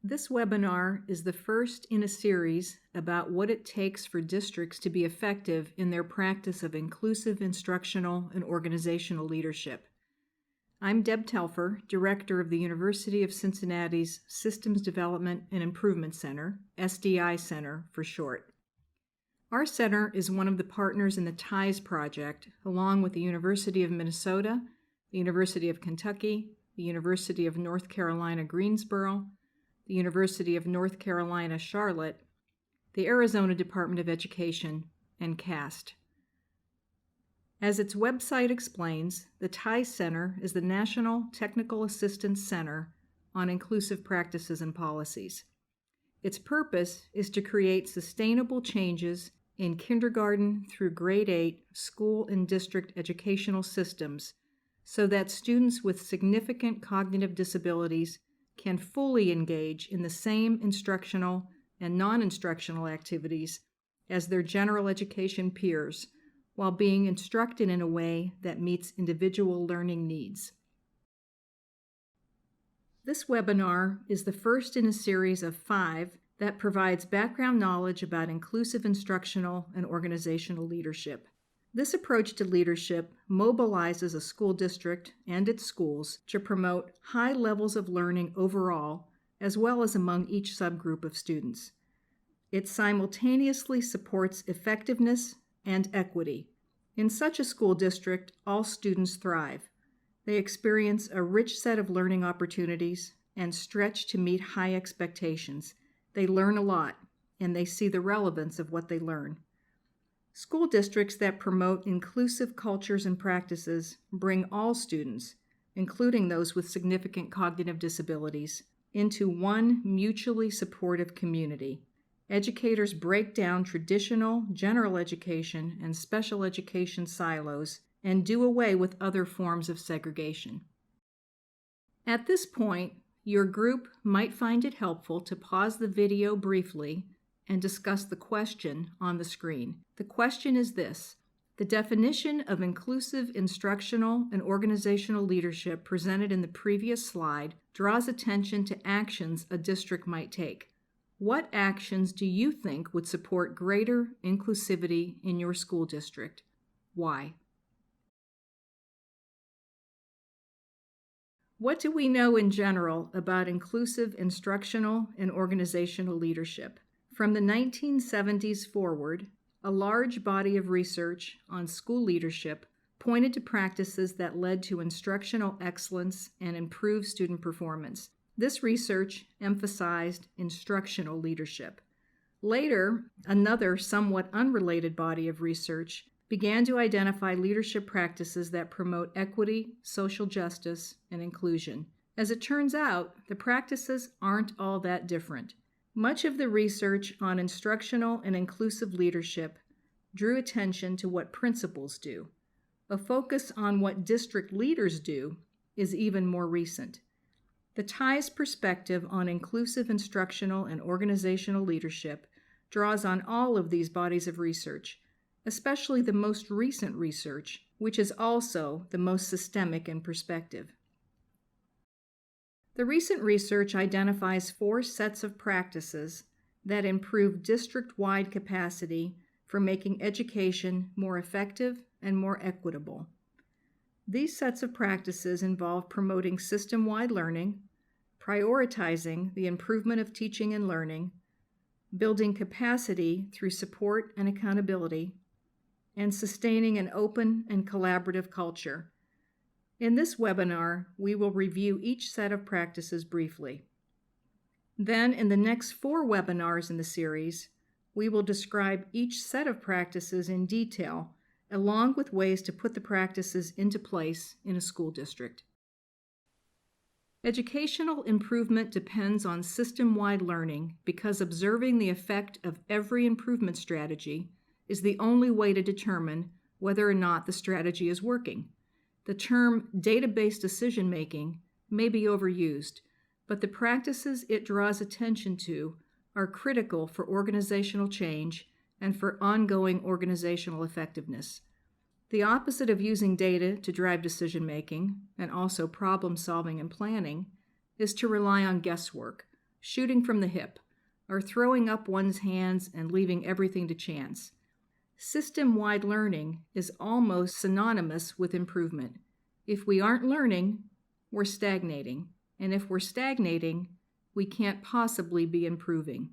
This webinar is the first in a series about what it takes for districts to be effective in their practice of inclusive instructional and organizational leadership. I'm Deb Telfer, Director of the University of Cincinnati's Systems Development and Improvement Center, SDI Center for short. Our center is one of the partners in the TIES project, along with the University of Minnesota, the University of Kentucky, the University of North Carolina, Greensboro, the University of North Carolina, Charlotte, the Arizona Department of Education, and CAST. As its website explains, the TIES Center is the National Technical Assistance Center on Inclusive Practices and Policies. Its purpose is to create sustainable changes in kindergarten through grade 8 school and district educational systems so that students with significant cognitive disabilities can fully engage in the same instructional and non-instructional activities as their general education peers while being instructed in a way that meets individual learning needs. This webinar is the first in a series of 5 that provides background knowledge about inclusive instructional and organizational leadership. This approach to leadership mobilizes a school district and its schools to promote high levels of learning overall, as well as among each subgroup of students. It simultaneously supports effectiveness and equity. In such a school district, all students thrive. They experience a rich set of learning opportunities and stretch to meet high expectations. They learn a lot, and they see the relevance of what they learn. School districts that promote inclusive cultures and practices bring all students, including those with significant cognitive disabilities, into one mutually supportive community. Educators break down traditional general education and special education silos and do away with other forms of segregation. At this point, your group might find it helpful to pause the video briefly and discuss the question on the screen. The question is this: the definition of inclusive instructional and organizational leadership presented in the previous slide draws attention to actions a district might take. What actions do you think would support greater inclusivity in your school district? Why? What do we know in general about inclusive instructional and organizational leadership? From the 1970s forward, a large body of research on school leadership pointed to practices that led to instructional excellence and improved student performance. This research emphasized instructional leadership. Later, another somewhat unrelated body of research began to identify leadership practices that promote equity, social justice, and inclusion. As it turns out, the practices aren't all that different. Much of the research on instructional and inclusive leadership drew attention to what principals do. A focus on what district leaders do is even more recent. The TIES perspective on inclusive instructional and organizational leadership draws on all of these bodies of research, especially the most recent research, which is also the most systemic in perspective. The recent research identifies 4 sets of practices that improve district-wide capacity for making education more effective and more equitable. These sets of practices involve promoting system-wide learning, prioritizing the improvement of teaching and learning, building capacity through support and accountability, and sustaining an open and collaborative culture. In this webinar, we will review each set of practices briefly. Then, in the next 4 webinars in the series, we will describe each set of practices in detail, along with ways to put the practices into place in a school district. Educational improvement depends on system-wide learning because observing the effect of every improvement strategy is the only way to determine whether or not the strategy is working. The term data-based decision-making may be overused, but the practices it draws attention to are critical for organizational change and for ongoing organizational effectiveness. The opposite of using data to drive decision-making, and also problem-solving and planning, is to rely on guesswork, shooting from the hip, or throwing up one's hands and leaving everything to chance. System-wide learning is almost synonymous with improvement. If we aren't learning, we're stagnating. And if we're stagnating, we can't possibly be improving.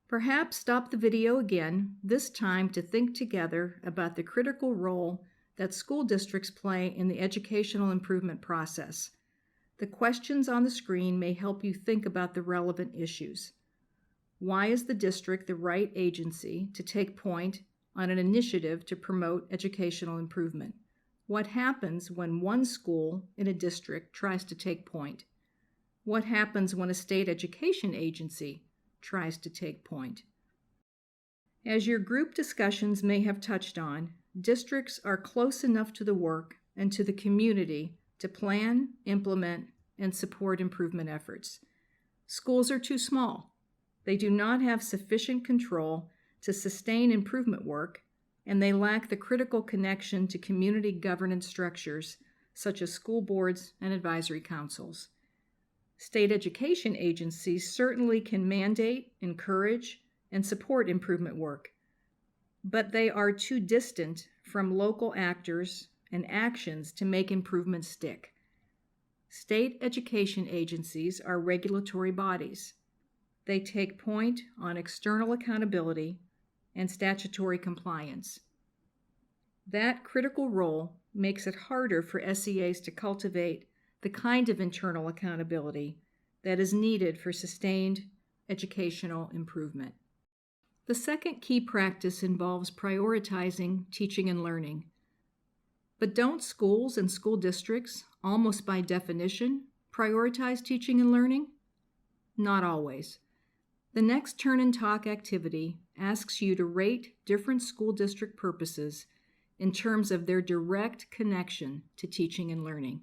Perhaps stop the video again, this time to think together about the critical role that school districts play in the educational improvement process. The questions on the screen may help you think about the relevant issues. Why is the district the right agency to take point on an initiative to promote educational improvement? What happens when one school in a district tries to take point? What happens when a state education agency tries to take point? As your group discussions may have touched on, districts are close enough to the work and to the community to plan, implement, and support improvement efforts. Schools are too small. They do not have sufficient control to sustain improvement work, and they lack the critical connection to community governance structures such as school boards and advisory councils. State education agencies certainly can mandate, encourage, and support improvement work, but they are too distant from local actors and actions to make improvements stick. State education agencies are regulatory bodies. They take point on external accountability and statutory compliance. That critical role makes it harder for SEAs to cultivate the kind of internal accountability that is needed for sustained educational improvement. The second key practice involves prioritizing teaching and learning. But don't schools and school districts, almost by definition, prioritize teaching and learning? Not always. The next Turn and Talk activity asks you to rate different school district purposes in terms of their direct connection to teaching and learning.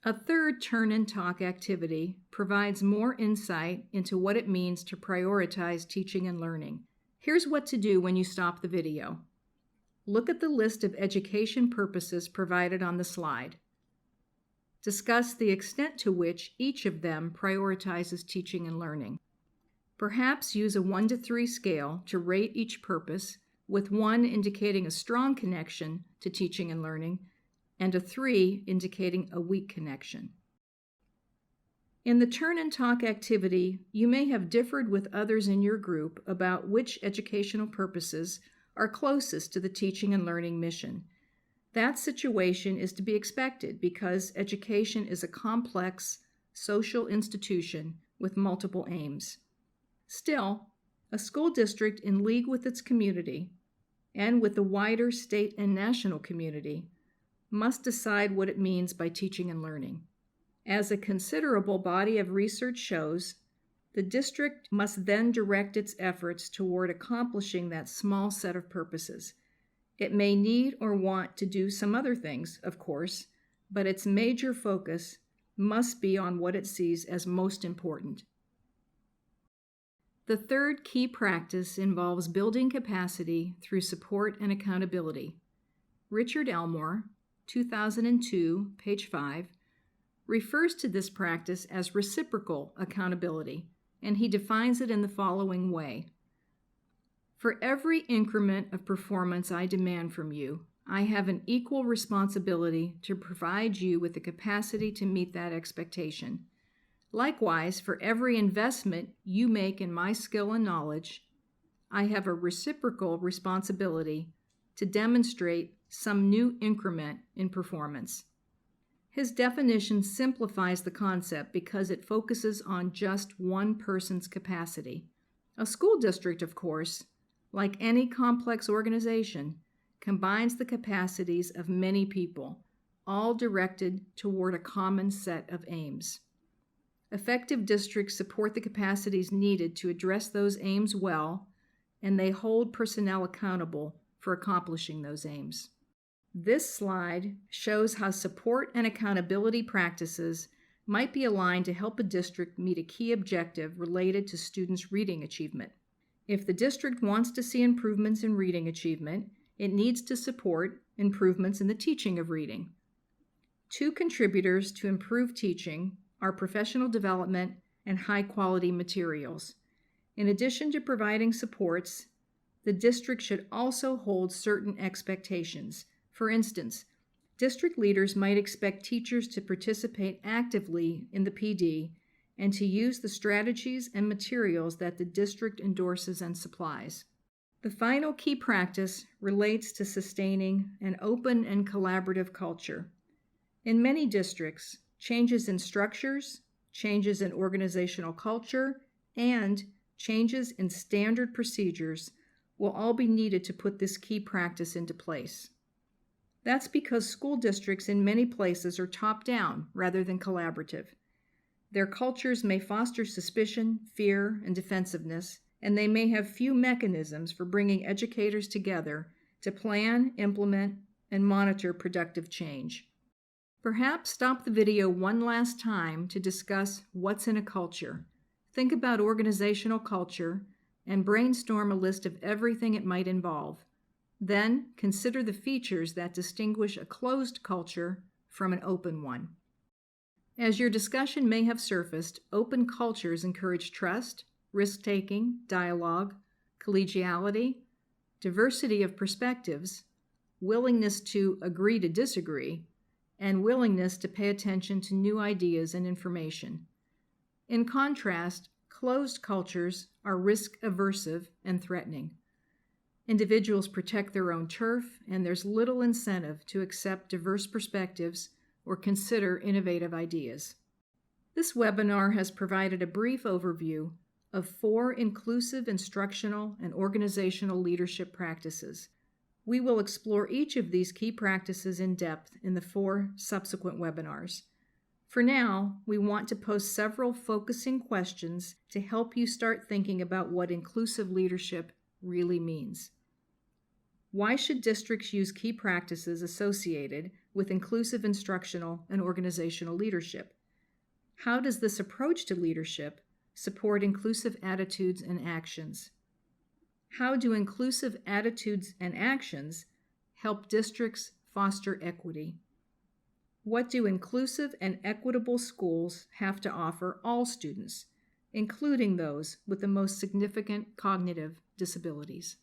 A third Turn and Talk activity provides more insight into what it means to prioritize teaching and learning. Here's what to do when you stop the video. Look at the list of education purposes provided on the slide. Discuss the extent to which each of them prioritizes teaching and learning. Perhaps use a 1 to 3 scale to rate each purpose, with 1 indicating a strong connection to teaching and learning, and a 3 indicating a weak connection. In the Turn and Talk activity, you may have differed with others in your group about which educational purposes are closest to the teaching and learning mission. That situation is to be expected because education is a complex social institution with multiple aims. Still, a school district in league with its community and with the wider state and national community must decide what it means by teaching and learning. As a considerable body of research shows, the district must then direct its efforts toward accomplishing that small set of purposes. It may need or want to do some other things, of course, but its major focus must be on what it sees as most important. The third key practice involves building capacity through support and accountability. Richard Elmore, 2002, page 5, refers to this practice as reciprocal accountability, and he defines it in the following way. For every increment of performance I demand from you, I have an equal responsibility to provide you with the capacity to meet that expectation. Likewise, for every investment you make in my skill and knowledge, I have a reciprocal responsibility to demonstrate some new increment in performance. His definition simplifies the concept because it focuses on just one person's capacity. A school district, of course, like any complex organization, combines the capacities of many people, all directed toward a common set of aims. Effective districts support the capacities needed to address those aims well, and they hold personnel accountable for accomplishing those aims. This slide shows how support and accountability practices might be aligned to help a district meet a key objective related to students' reading achievement. If the district wants to see improvements in reading achievement, it needs to support improvements in the teaching of reading. 2 contributors to improve teaching are professional development and high-quality materials. In addition to providing supports, the district should also hold certain expectations. For instance, district leaders might expect teachers to participate actively in the PD and to use the strategies and materials that the district endorses and supplies. The final key practice relates to sustaining an open and collaborative culture. In many districts, changes in structures, changes in organizational culture, and changes in standard procedures will all be needed to put this key practice into place. That's because school districts in many places are top-down rather than collaborative. Their cultures may foster suspicion, fear, and defensiveness, and they may have few mechanisms for bringing educators together to plan, implement, and monitor productive change. Perhaps stop the video one last time to discuss what's in a culture. Think about organizational culture and brainstorm a list of everything it might involve. Then consider the features that distinguish a closed culture from an open one. As your discussion may have surfaced, open cultures encourage trust, risk-taking, dialogue, collegiality, diversity of perspectives, willingness to agree to disagree, and willingness to pay attention to new ideas and information. In contrast, closed cultures are risk-aversive and threatening. Individuals protect their own turf, and there's little incentive to accept diverse perspectives or consider innovative ideas. This webinar has provided a brief overview of 4 inclusive instructional and organizational leadership practices. We will explore each of these key practices in depth in the 4 subsequent webinars. For now, we want to pose several focusing questions to help you start thinking about what inclusive leadership really means. Why should districts use key practices associated with inclusive instructional and organizational leadership? How does this approach to leadership support inclusive attitudes and actions? How do inclusive attitudes and actions help districts foster equity? What do inclusive and equitable schools have to offer all students, including those with the most significant cognitive disabilities?